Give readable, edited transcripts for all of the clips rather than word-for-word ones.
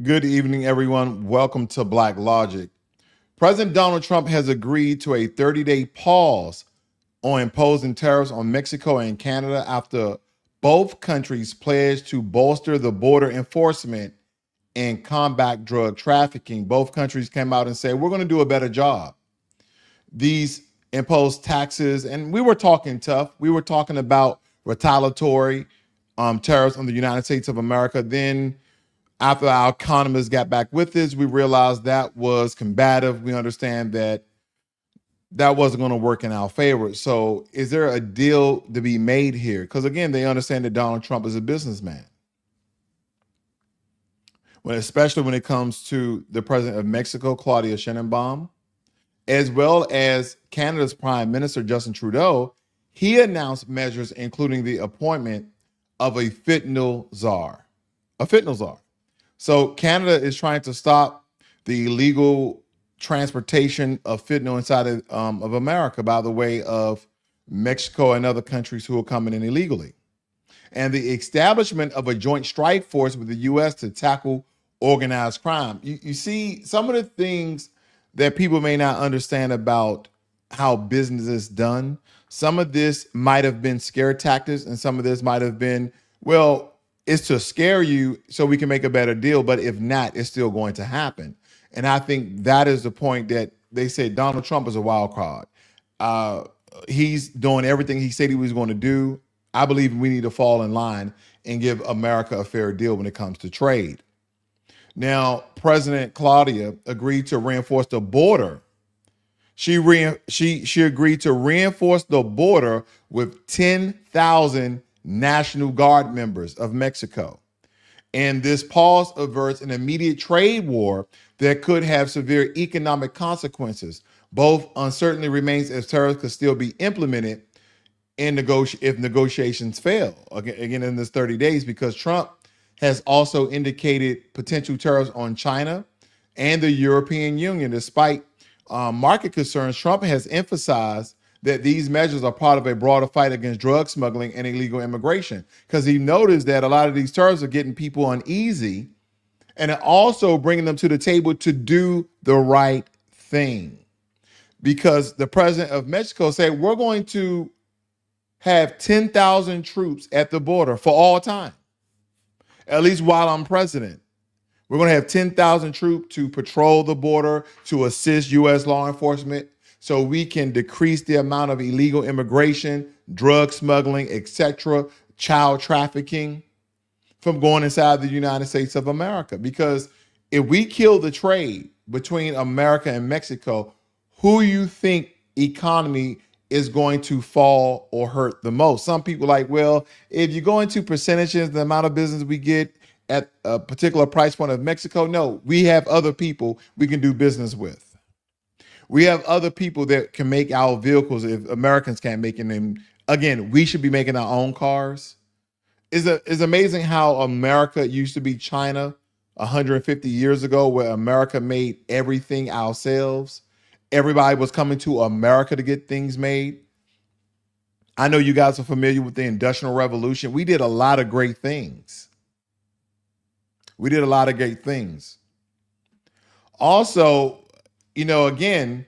Good evening, everyone. Welcome to Blacklogic. President Donald Trump has agreed to a 30-day pause on imposing tariffs on Mexico and Canada after both countries pledged to bolster the border enforcement and combat drug trafficking. Both countries came out and said, we're going to do a better job. These imposed taxes, and we were talking tough. We were talking about retaliatory tariffs on the United States of America. Then after our economists got back with this, we realized that was combative. We understand that that wasn't going to work in our favor. So is there a deal to be made here? Because again, they understand that Donald Trump is a businessman. Especially when it comes to the president of Mexico, Claudia Sheinbaum, as well as Canada's Prime Minister, Justin Trudeau. He announced measures including the appointment of a fentanyl czar. So Canada is trying to stop the illegal transportation of fentanyl inside of America by the way of Mexico and other countries who are coming in illegally. And the establishment of a joint strike force with the U.S. to tackle organized crime. You see, some of the things that people may not understand about how business is done, some of this might have been scare tactics and some of this might have been, well, it's to scare you so we can make a better deal. But if not, it's still going to happen. And I think that is the point that they said Donald Trump is a wild card. He's doing everything he said he was going to do. I believe we need to fall in line and give America a fair deal when it comes to trade. Now, President Claudia agreed to reinforce the border. She agreed to reinforce the border with 10,000 National Guard members of Mexico. And this pause averts an immediate trade war that could have severe economic consequences. Both uncertainty remains as tariffs could still be implemented if negotiations fail, again in this 30 days, because Trump has also indicated potential tariffs on China and the European Union. Despite market concerns, Trump has emphasized that these measures are part of a broader fight against drug smuggling and illegal immigration, because he noticed that a lot of these tariffs are getting people uneasy and also bringing them to the table to do the right thing. Because the president of Mexico said, we're going to have 10,000 troops at the border for all time. At least while I'm president, we're going to have 10,000 troops to patrol the border, to assist U.S. law enforcement so we can decrease the amount of illegal immigration, drug smuggling, etc., child trafficking from going inside the United States of America. Because if we kill the trade between America and Mexico, who you think economy is going to fall or hurt the most? Some people are like, well, if you go into percentages, the amount of business we get at a particular price point of Mexico, no, we have other people we can do business with. We have other people that can make our vehicles if Americans can't make them. Again, we should be making our own cars. It's amazing how America used to be China 150 years ago, where America made everything ourselves. Everybody was coming to America to get things made. I know you guys are familiar with the Industrial Revolution. We did a lot of great things. Also, again,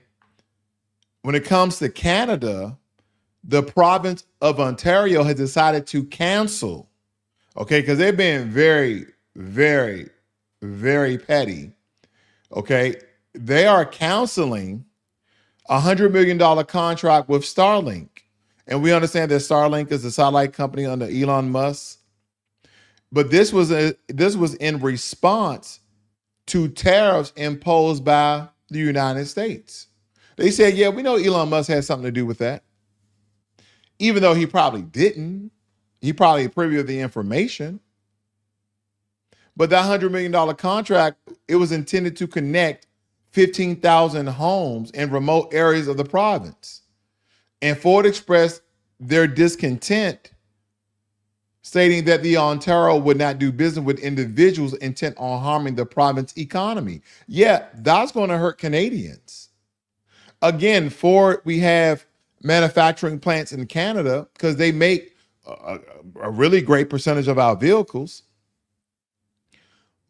when it comes to Canada, the province of Ontario has decided to cancel, okay, because they've been very, very, very petty, okay? They are canceling a $100 million contract with Starlink. And we understand that Starlink is a satellite company under Elon Musk. But this was in response to tariffs imposed by the United States. They said, yeah, we know Elon Musk had something to do with that. Even though he probably didn't. He probably privy of the information. But that $100 million contract, it was intended to connect 15,000 homes in remote areas of the province. And Ford expressed their discontent, stating that the Ontario would not do business with individuals intent on harming the province economy. Yeah, that's going to hurt Canadians. Again, Ford, we have manufacturing plants in Canada because they make a really great percentage of our vehicles.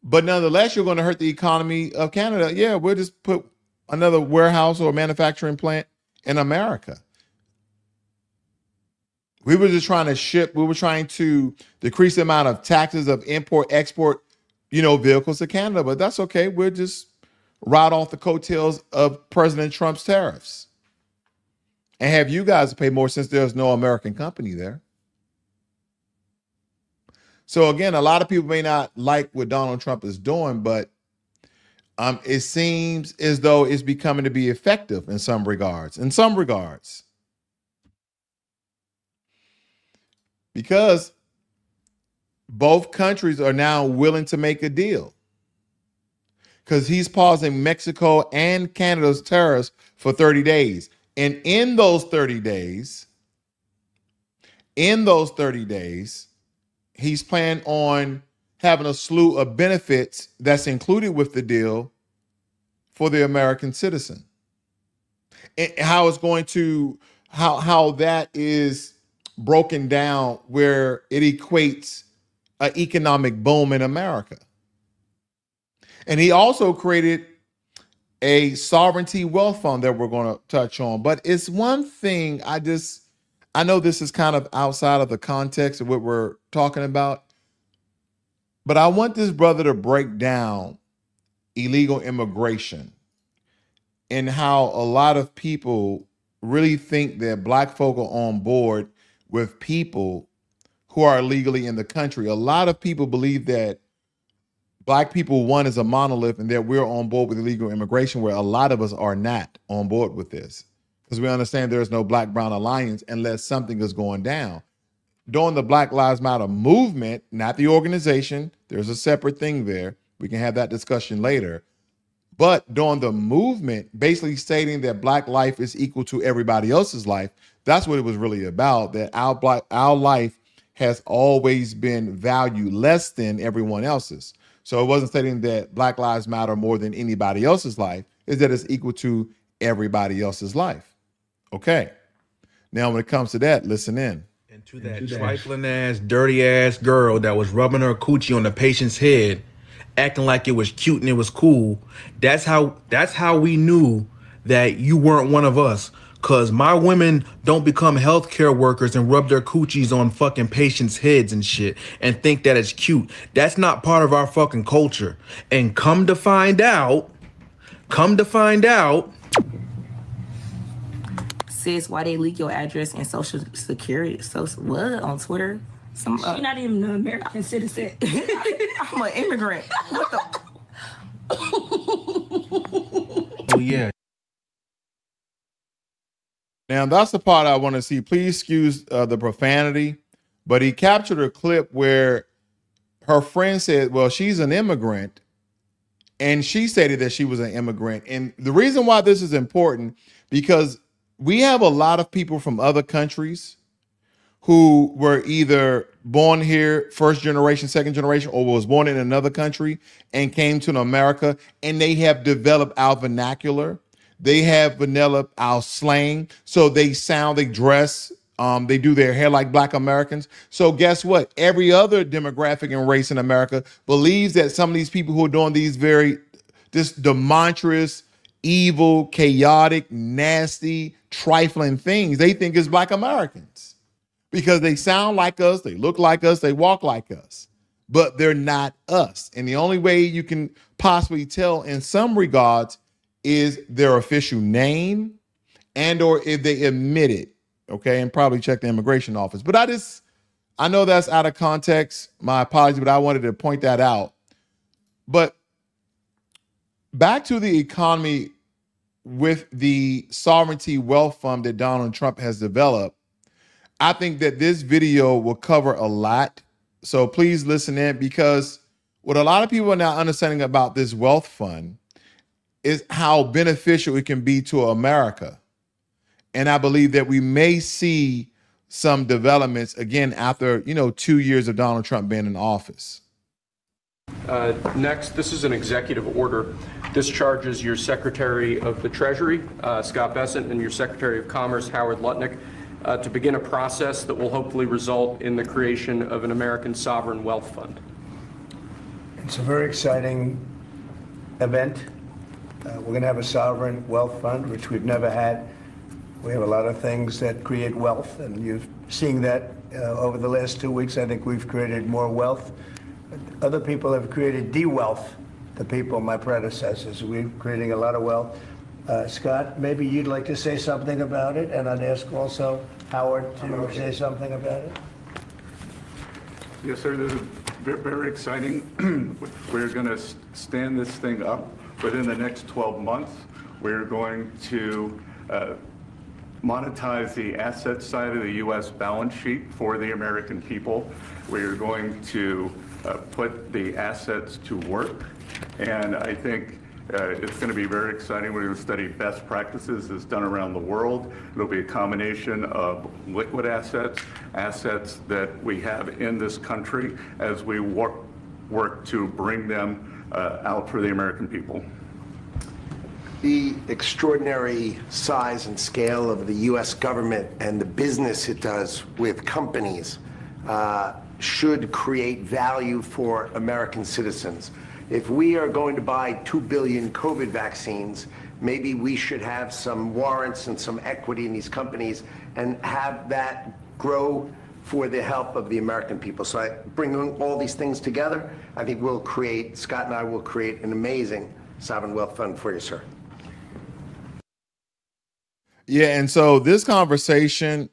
But nonetheless, you're going to hurt the economy of Canada. Yeah, we'll just put another warehouse or manufacturing plant in America. We were just trying to we were trying to decrease the amount of taxes of import, export, vehicles to Canada, but that's okay. We'll just ride off the coattails of President Trump's tariffs and have you guys pay more since there's no American company there. So again, a lot of people may not like what Donald Trump is doing, but it seems as though it's becoming to be effective in some regards. Because both countries are now willing to make a deal. Because he's pausing Mexico and Canada's tariffs for 30 days. And in those 30 days, he's planning on having a slew of benefits that's included with the deal for the American citizen. And how it's going to, how that is broken down where it equates an economic boom in America. And he also created a sovereignty wealth fund that we're going to touch on. But it's one thing I know this is kind of outside of the context of what we're talking about, but I want this brother to break down illegal immigration and how a lot of people really think that black folk are on board with people who are illegally in the country. A lot of people believe that black people, one, is a monolith and that we're on board with illegal immigration, where a lot of us are not on board with this. Because we understand there is no Black-Brown alliance unless something is going down. During the Black Lives Matter movement, not the organization, there's a separate thing there. We can have that discussion later. But during the movement, basically stating that black life is equal to everybody else's life, that's what it was really about, that our life has always been valued less than everyone else's. So it wasn't stating that Black Lives Matter more than anybody else's life, is that it's equal to everybody else's life. Okay. Now, when it comes to that, listen in. And to that trifling ass, dirty ass girl that was rubbing her coochie on the patient's head, acting like it was cute and it was cool. That's how we knew that you weren't one of us. Cause my women don't become healthcare workers and rub their coochies on fucking patients' heads and shit and think that it's cute. That's not part of our fucking culture. And come to find out, sis, why they leak your address and social security? So what on Twitter? She's not even an American citizen. I'm an immigrant. What the? Oh yeah. Now, that's the part I want to see. Please excuse the profanity, but he captured a clip where her friend said, well, she's an immigrant, and she stated that she was an immigrant. And the reason why this is important, because we have a lot of people from other countries who were either born here, first generation, second generation, or was born in another country and came to America, and they have developed our vernacular. They have developed our slang. So they sound, they dress, they do their hair like Black Americans. So guess what? Every other demographic and race in America believes that some of these people who are doing these just demonstrous, evil, chaotic, nasty, trifling things, they think is Black Americans because they sound like us, they look like us, they walk like us, but they're not us. And the only way you can possibly tell in some regards is their official name and or if they admit it, okay, and probably check the immigration office. But I know that's out of context. My apologies, but I wanted to point that out. But back to the economy with the sovereignty wealth fund that Donald Trump has developed, I think that this video will cover a lot. So please listen in, because what a lot of people are now understanding about this wealth fund is how beneficial it can be to America. And I believe that we may see some developments again after, 2 years of Donald Trump being in office. Next, this is an executive order. This charges your Secretary of the Treasury, Scott Bessent, and your Secretary of Commerce, Howard Lutnick, to begin a process that will hopefully result in the creation of an American sovereign wealth fund. It's a very exciting event. We're going to have a sovereign wealth fund, which we've never had. We have a lot of things that create wealth, and you're seeing that over the last 2 weeks. I think we've created more wealth. Other people have created de-wealth, the people, my predecessors. We're creating a lot of wealth. Scott, maybe you'd like to say something about it, and I'd ask also Howard to say something about it. Yes, sir. This is very exciting. We're going to stand this thing up within the next 12 months. We're going to monetize the asset side of the U.S. balance sheet for the American people. We're going to put the assets to work. And I think it's going to be very exciting. We're going to study best practices as done around the world. It'll be a combination of liquid assets, assets that we have in this country as we work to bring them out for the American people. The extraordinary size and scale of the U.S. government and the business it does with companies should create value for American citizens. If we are going to buy 2 billion COVID vaccines, maybe we should have some warrants and some equity in these companies and have that grow for the help of the American people. So I bring all these things together, I think we'll create, Scott and I will create an amazing sovereign wealth fund for you, sir. Yeah, and so this conversation,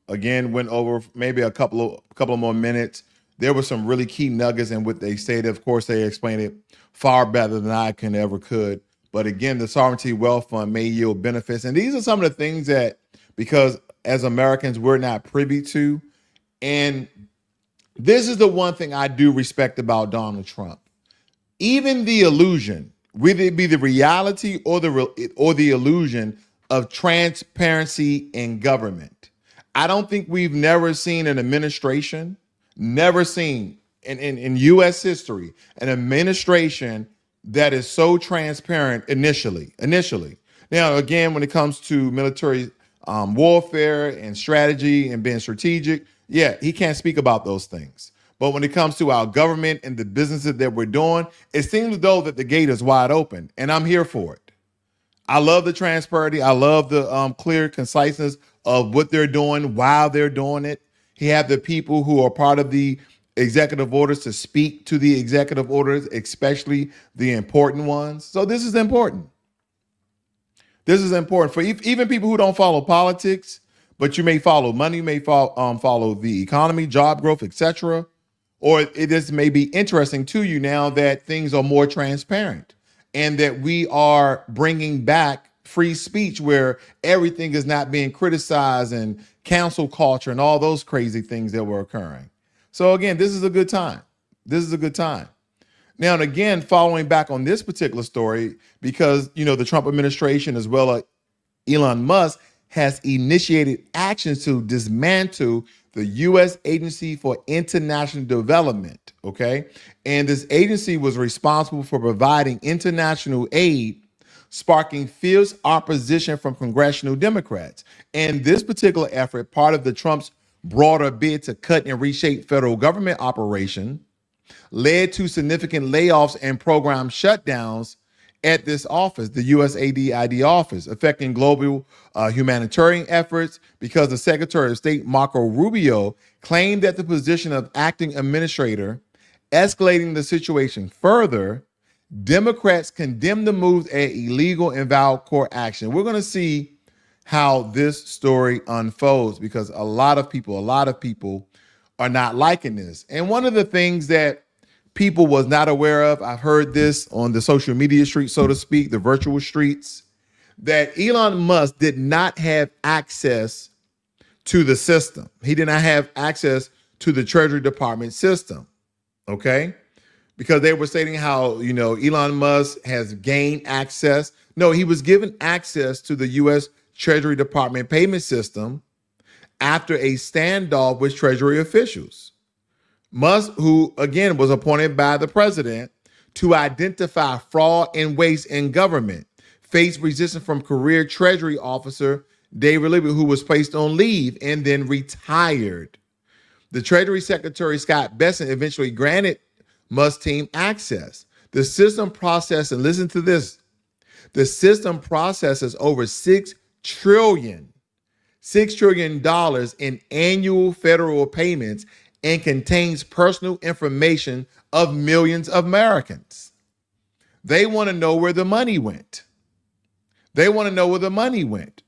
again, went over maybe a couple of more minutes. There were some really key nuggets in what they stated. Of course, they explained it far better than I could. But again, the Sovereignty Wealth Fund may yield benefits. And these are some of the things that, because as Americans, we're not privy to. And this is the one thing I do respect about Donald Trump. Even the illusion, whether it be the reality or the illusion of transparency in government. I don't think we've never seen an administration, never seen in U.S. history, an administration that is so transparent initially. Now, again, when it comes to military warfare and strategy and being strategic, yeah, he can't speak about those things. But when it comes to our government and the businesses that we're doing, it seems as though that the gate is wide open, and I'm here for it. I love the transparency. I love the clear conciseness of what they're doing, while they're doing it. He had the people who are part of the executive orders to speak to the executive orders, especially the important ones. So this is important. This is important for even people who don't follow politics, but you may follow money, you may follow the economy, job growth, etc. Or it just may be interesting to you now that things are more transparent and that we are bringing back free speech where everything is not being criticized and cancel culture and all those crazy things that were occurring. So again, this is a good time. This is a good time. Now, and again, following back on this particular story, because, you know, the Trump administration as well as Elon Musk has initiated actions to dismantle the U.S. Agency for International Development, okay? And this agency was responsible for providing international aid, sparking fierce opposition from congressional Democrats. And this particular effort, part of the Trump's broader bid to cut and reshape federal government operation, led to significant layoffs and program shutdowns at this office, the USAID office, affecting global humanitarian efforts because the Secretary of State, Marco Rubio, claimed that the position of acting administrator, escalating the situation further. Democrats condemned the moves as illegal and vowed court action. We're going to see how this story unfolds because a lot of people are not liking this. And one of the things that people was not aware of, I've heard this on the social media street, so to speak, the virtual streets, that Elon Musk did not have access to the system. He did not have access to the Treasury Department system, okay? Because they were stating how, you know, Elon Musk has gained access. No, he was given access to the U.S. Treasury Department payment system after a standoff with Treasury officials. Musk, who again was appointed by the president to identify fraud and waste in government, faced resistance from career Treasury officer David Libby, who was placed on leave and then retired. The Treasury Secretary Scott Bessent eventually granted must team access. The system process, and listen to this, the system processes over $6 trillion in annual federal payments and contains personal information of millions of Americans. They want to know where the money went. They want to know where the money went.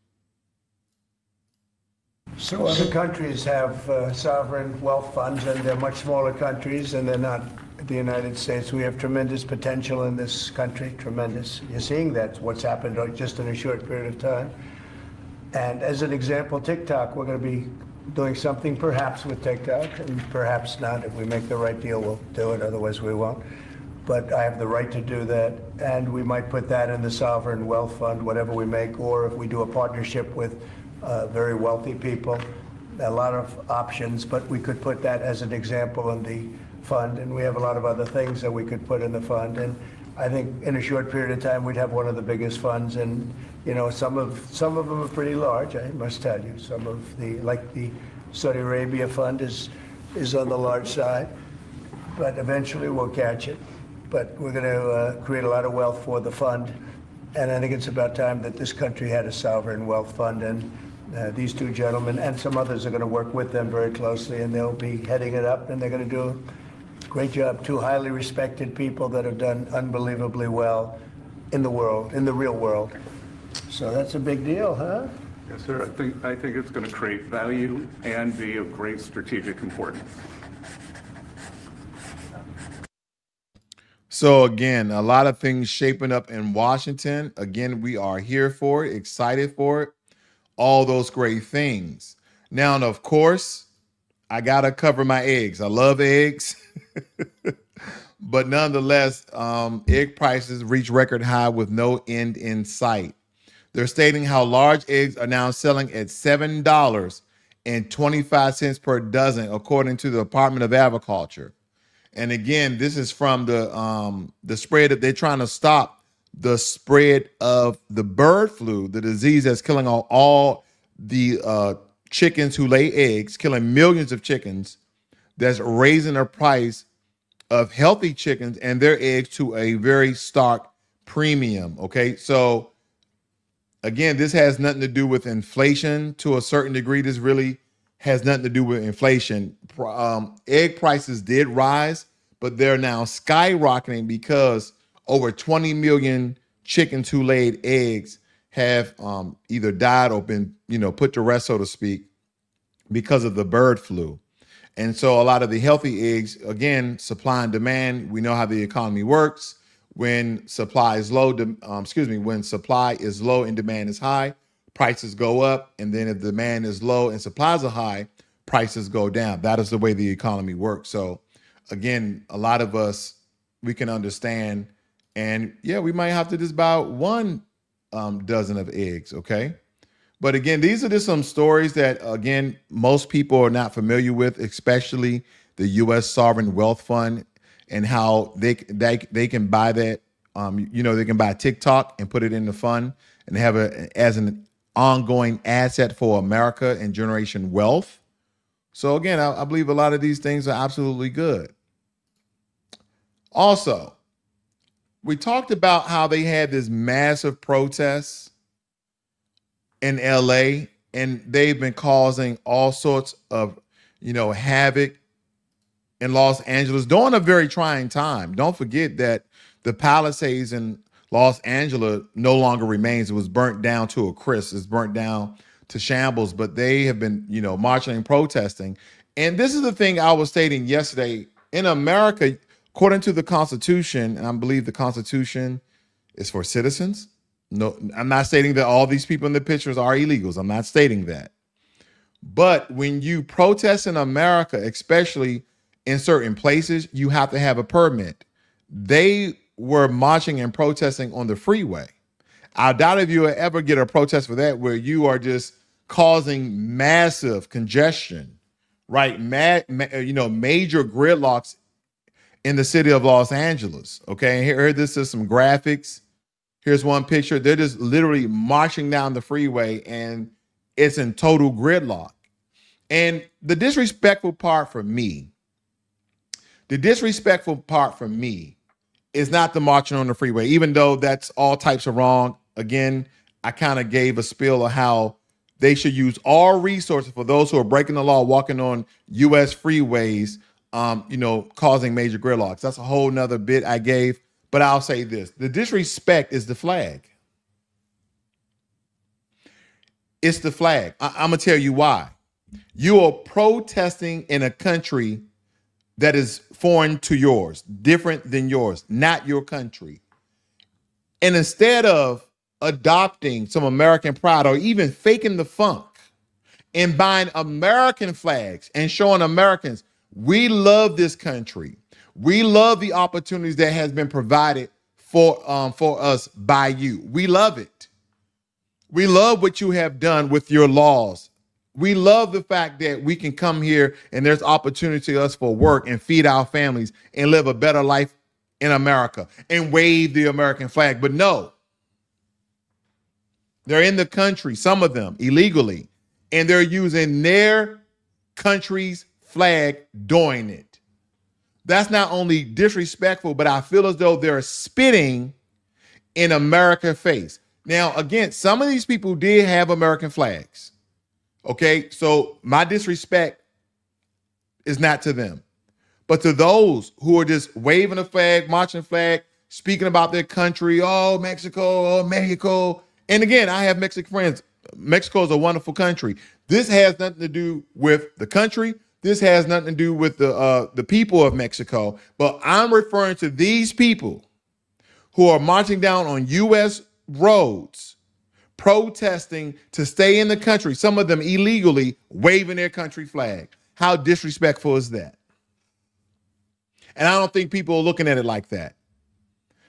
So other countries have sovereign wealth funds, and they're much smaller countries, and they're not the United States. We have tremendous potential in this country, tremendous. You're seeing that, what's happened just in a short period of time. And as an example, TikTok, we're going to be doing something perhaps with TikTok, and perhaps not. If we make the right deal, we'll do it, otherwise we won't. But I have the right to do that, and we might put that in the sovereign wealth fund, whatever we make, or if we do a partnership with very wealthy people, a lot of options, but we could put that as an example in the fund, and we have a lot of other things that we could put in the fund. And I think in a short period of time, we'd have one of the biggest funds, and some of them are pretty large, I must tell you. Some of like the Saudi Arabia fund is on the large side, but eventually we'll catch it. But we're going to create a lot of wealth for the fund, and I think it's about time that this country had a sovereign wealth fund, and these two gentlemen and some others are going to work with them very closely, and they'll be heading it up, and they're going to do a great job. Two highly respected people that have done unbelievably well in the world, in the real world. So that's a big deal, huh? Yes, sir. I think it's going to create value and be of great strategic importance. So again, a lot of things shaping up in Washington. Again, we are here for it, excited for it, all those great things. Now, and of course, I got to cover my eggs. I love eggs. But nonetheless, egg prices reach record high with no end in sight. They're stating how large eggs are now selling at $7.25 per dozen, according to the Department of Agriculture. And again, this is from the spread that they're trying to stop the spread of the bird flu, the disease that's killing all the chickens who lay eggs, killing millions of chickens, that's raising the price of healthy chickens and their eggs to a very stark premium. Okay, so again, this has nothing to do with inflation to a certain degree. This really has nothing to do with inflation. Egg prices did rise, but they're now skyrocketing because over 20 million chickens who laid eggs have either died or been, put to rest, so to speak, because of the bird flu. And so a lot of the healthy eggs, again, supply and demand, we know how the economy works. When supply is low, when supply is low and demand is high, prices go up. And then if demand is low and supplies are high, prices go down. That is the way the economy works. So again, a lot of us, we can understand. And yeah, we might have to just buy one dozen of eggs, okay? But again, these are just some stories that, again, most people are not familiar with, especially the U.S. Sovereign Wealth Fund and how they can buy that. They can buy TikTok and put it in the fund and have it as an ongoing asset for America and generation wealth. So again, I believe a lot of these things are absolutely good. Also, we talked about how they had this massive protest in LA, and they've been causing all sorts of, havoc in Los Angeles during a very trying time. Don't forget that the Palisades in Los Angeles no longer remains. It was burnt down to a crisp. It's burnt down to shambles, but they have been, marching and protesting. And this is the thing I was stating yesterday. In America, according to the Constitution, and I believe the Constitution is for citizens. No, I'm not stating that all these people in the pictures are illegals. I'm not stating that. But when you protest in America, especially in certain places, you have to have a permit. They were marching and protesting on the freeway. I doubt if you will ever get a protest for that where you are just causing massive congestion, right? Major gridlocks in the city of Los Angeles. Okay, and here this is some graphics. Here's one picture. They're just literally marching down the freeway and it's in total gridlock. And the disrespectful part for me, The disrespectful part for me is not the marching on the freeway, even though that's all types of wrong. Again, I kind of gave a spiel of how they should use all resources for those who are breaking the law, walking on U.S. freeways, causing major gridlocks. That's a whole nother bit I gave. But I'll say this. The disrespect is the flag. It's the flag. I'm going to tell you why. You are protesting in a country that is foreign to yours, different than yours, not your country. And instead of adopting some American pride or even faking the funk and buying American flags and showing Americans, we love this country. We love the opportunities that has been provided for us by you. We love it. We love what you have done with your laws. We love the fact that we can come here and there's opportunity to us for work and feed our families and live a better life in America and wave the American flag. But no, they're in the country, some of them illegally, and they're using their country's flag doing it. That's not only disrespectful, but I feel as though they're spitting in America's face. Now, again, some of these people did have American flags. Okay, so my disrespect is not to them, but to those who are just waving a flag, marching a flag, speaking about their country, oh, Mexico, oh, Mexico. And again, I have Mexican friends. Mexico is a wonderful country. This has nothing to do with the country. This has nothing to do with the people of Mexico. But I'm referring to these people who are marching down on U.S. roads, protesting to stay in the country, some of them illegally, waving their country flag. How disrespectful is that? And I don't think people are looking at it like that.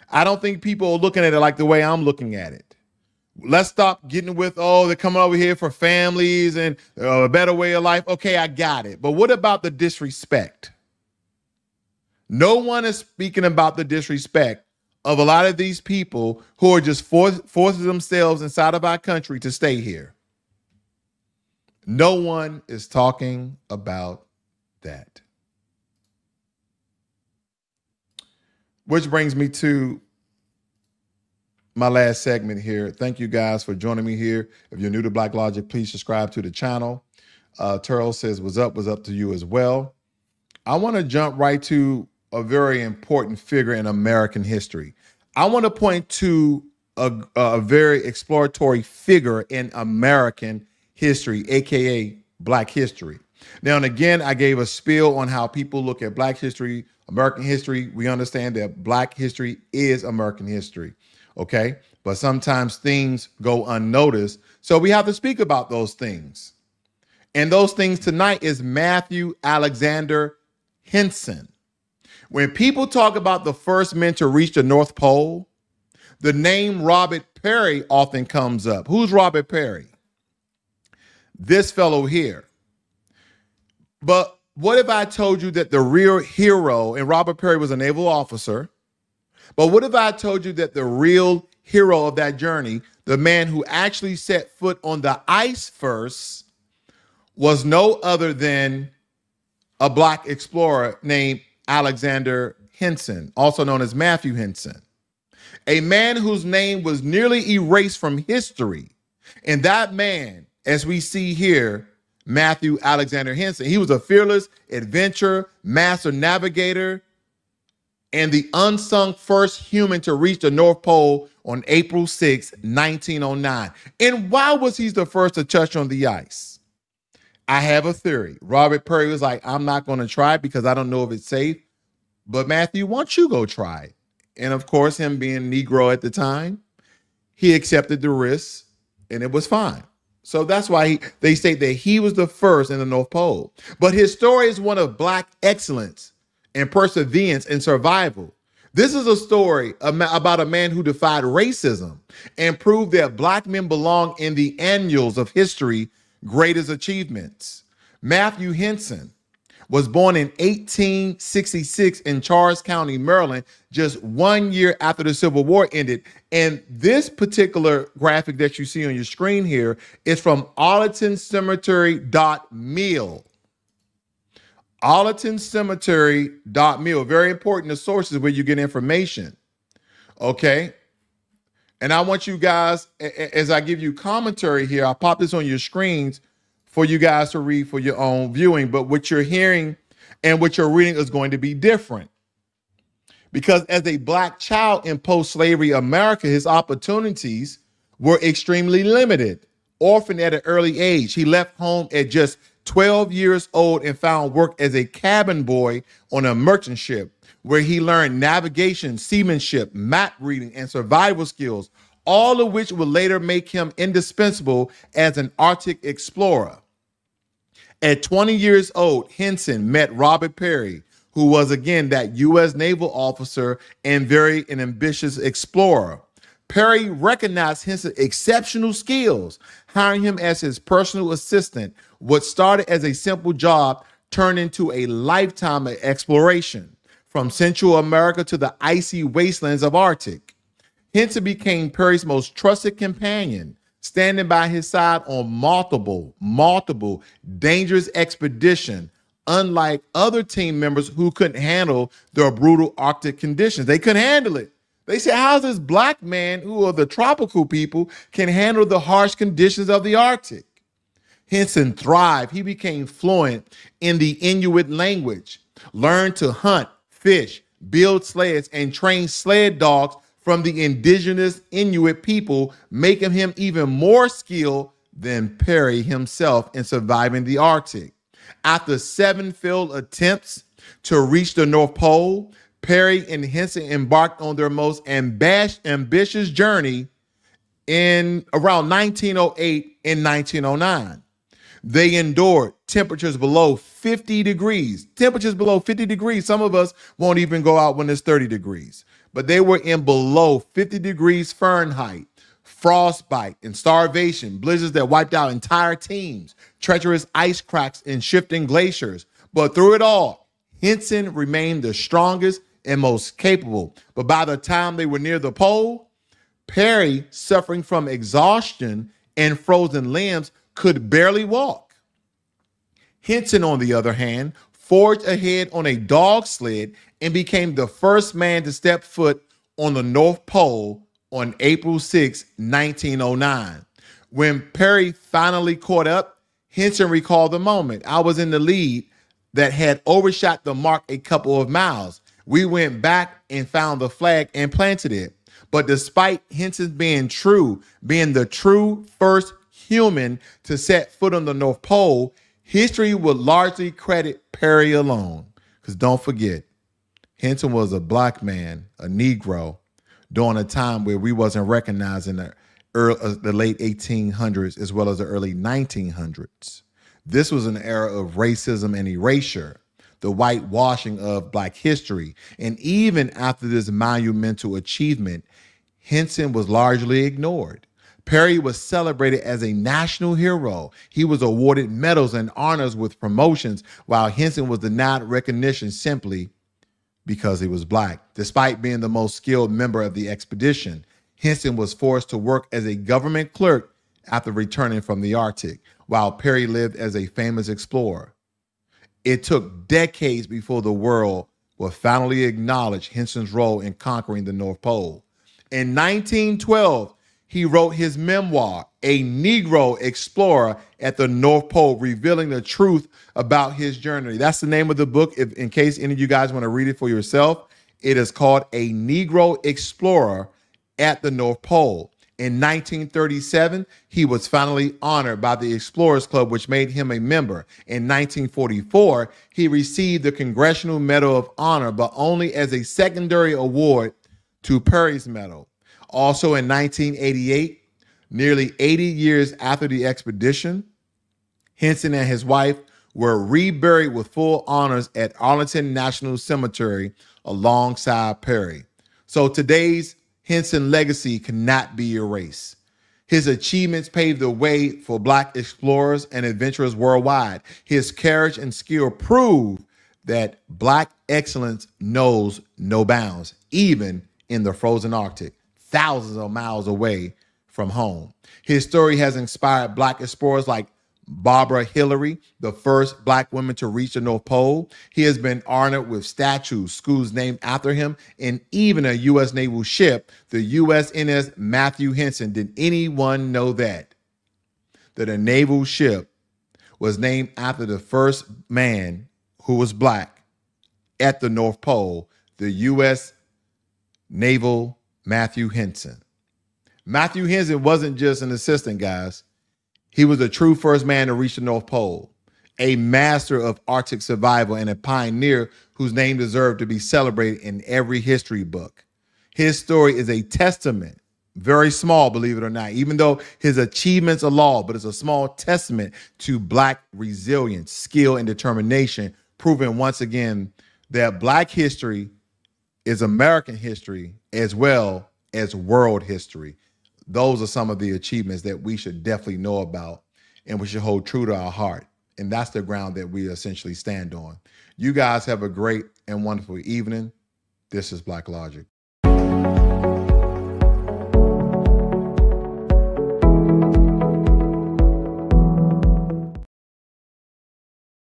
I don't think people are looking at it like the way I'm looking at it. Let's stop getting with, oh, they're coming over here for families and a better way of life. Okay, I got it. But what about the disrespect? No one is speaking about the disrespect of a lot of these people who are just forcing themselves inside of our country to stay here. No one is talking about that. Which brings me to my last segment here. Thank you guys for joining me here. If you're new to Blacklogic, please subscribe to the channel. Terrell says, what's up to you as well. I want to jump right to a very important figure in American history. I want to point to a very exploratory figure in American history, AKA Black history. Now, and again, I gave a spiel on how people look at Black history, American history. We understand that Black history is American history, okay? But sometimes things go unnoticed. So we have to speak about those things. And those things tonight is Matthew Alexander Henson. When people talk about the first men to reach the North Pole, the name Robert Peary often comes up. Who's Robert Peary? This fellow here. But what if I told you that the real hero, and Robert Peary was a naval officer, but what if I told you that the real hero of that journey, the man who actually set foot on the ice first, was no other than a Black explorer named Alexander Henson, also known as Matthew Henson, a man whose name was nearly erased from history. And that man, as we see here, Matthew Alexander Henson, he was a fearless adventurer, master navigator, and the unsung first human to reach the North Pole on April 6, 1909. And why was he the first to touch on the ice? I have a theory. Robert Peary was like, I'm not going to try it because I don't know if it's safe. But Matthew, why don't you go try it? And of course, him being Negro at the time, he accepted the risk and it was fine. So that's why they say that he was the first in the North Pole. But his story is one of Black excellence and perseverance and survival. This is a story about a man who defied racism and proved that Black men belong in the annals of history, greatest achievements. Matthew Henson was born in 1866 in Charles County, Maryland, just 1 year after the Civil War ended. And this particular graphic that you see on your screen here is from ArlingtonCemetery.mil. Arlington Cemetery .mil. Very important, the sources where you get information. Okay. And I want you guys, as I give you commentary here, I'll pop this on your screens for you guys to read for your own viewing. But what you're hearing and what you're reading is going to be different. Because as a black child in post-slavery America, his opportunities were extremely limited. Orphaned at an early age, he left home at just 12 years old and found work as a cabin boy on a merchant ship, where he learned navigation, seamanship, map reading, and survival skills, all of which would later make him indispensable as an Arctic explorer. At 20 years old, Henson met Robert Peary, who was again that U.S. naval officer and very an ambitious explorer. Peary recognized Henson's exceptional skills, hiring him as his personal assistant. What started as a simple job turned into a lifetime of exploration, from Central America to the icy wastelands of Arctic. Henson became Peary's most trusted companion, standing by his side on multiple dangerous expeditions, unlike other team members who couldn't handle the brutal Arctic conditions. They couldn't handle it. They said, how's this black man, who are the tropical people, can handle the harsh conditions of the Arctic? Henson thrived. He became fluent in the Inuit language, learned to hunt, fish, build sleds, and train sled dogs from the indigenous Inuit people, making him even more skilled than Peary himself in surviving the Arctic. After 7 failed attempts to reach the North Pole, Peary and Henson embarked on their most ambitious journey in around 1908 and 1909. They endured temperatures below 50 degrees. Temperatures below 50 degrees. Some of us won't even go out when it's 30 degrees. But they were in below 50 degrees Fahrenheit. Frostbite and starvation, blizzards that wiped out entire teams, treacherous ice cracks and shifting glaciers. But through it all, Henson remained the strongest and most capable. But by the time they were near the pole, Peary, suffering from exhaustion and frozen limbs, could barely walk. Henson, on the other hand, forged ahead on a dog sled and became the first man to step foot on the North Pole on April 6, 1909. When Peary finally caught up, Henson recalled the moment. I was in the lead that had overshot the mark a couple of miles. We went back and found the flag and planted it. But despite Henson being the true first human to set foot on the North Pole, history would largely credit Peary alone. Because don't forget, Henson was a black man, a Negro, during a time where we wasn't recognized in the late 1800s as well as the early 1900s. This was an era of racism and erasure, the whitewashing of black history. And even after this monumental achievement, Henson was largely ignored. Peary was celebrated as a national hero. He was awarded medals and honors with promotions, while Henson was denied recognition simply because he was black. Despite being the most skilled member of the expedition, Henson was forced to work as a government clerk after returning from the Arctic, while Peary lived as a famous explorer. It took decades before the world will finally acknowledge Henson's role in conquering the North Pole. In 1912, he wrote his memoir, A Negro Explorer at the North Pole, revealing the truth about his journey. That's the name of the book. If, in case any of you guys want to read it for yourself, it is called A Negro Explorer at the North Pole. In 1937, he was finally honored by the Explorers Club, which made him a member. In 1944, he received the Congressional Medal of Honor, but only as a secondary award to Peary's medal. Also in 1988, nearly 80 years after the expedition, Henson and his wife were reburied with full honors at Arlington National Cemetery alongside Peary. So today's Henson legacy cannot be erased. His achievements paved the way for Black explorers and adventurers worldwide. His courage and skill prove that Black excellence knows no bounds, even in the frozen Arctic, thousands of miles away from home. His story has inspired Black explorers like Barbara Hillary, the first Black woman to reach the North Pole. He has been honored with statues, schools named after him, and even a U.S. naval ship, the USNS Matthew Henson. Did anyone know that? That a naval ship was named after the first man who was Black at the North Pole, the U.S. Naval Matthew Henson. Matthew Henson wasn't just an assistant, guys. He was a true first man to reach the North Pole, a master of Arctic survival and a pioneer whose name deserved to be celebrated in every history book. His story is a testament, very small, believe it or not, even though his achievements are law, but it's a small testament to Black resilience, skill, and determination, proving once again that Black history is American history as well as world history. Those are some of the achievements that we should definitely know about and we should hold true to our heart. And that's the ground that we essentially stand on. You guys have a great and wonderful evening. This is Blacklogic.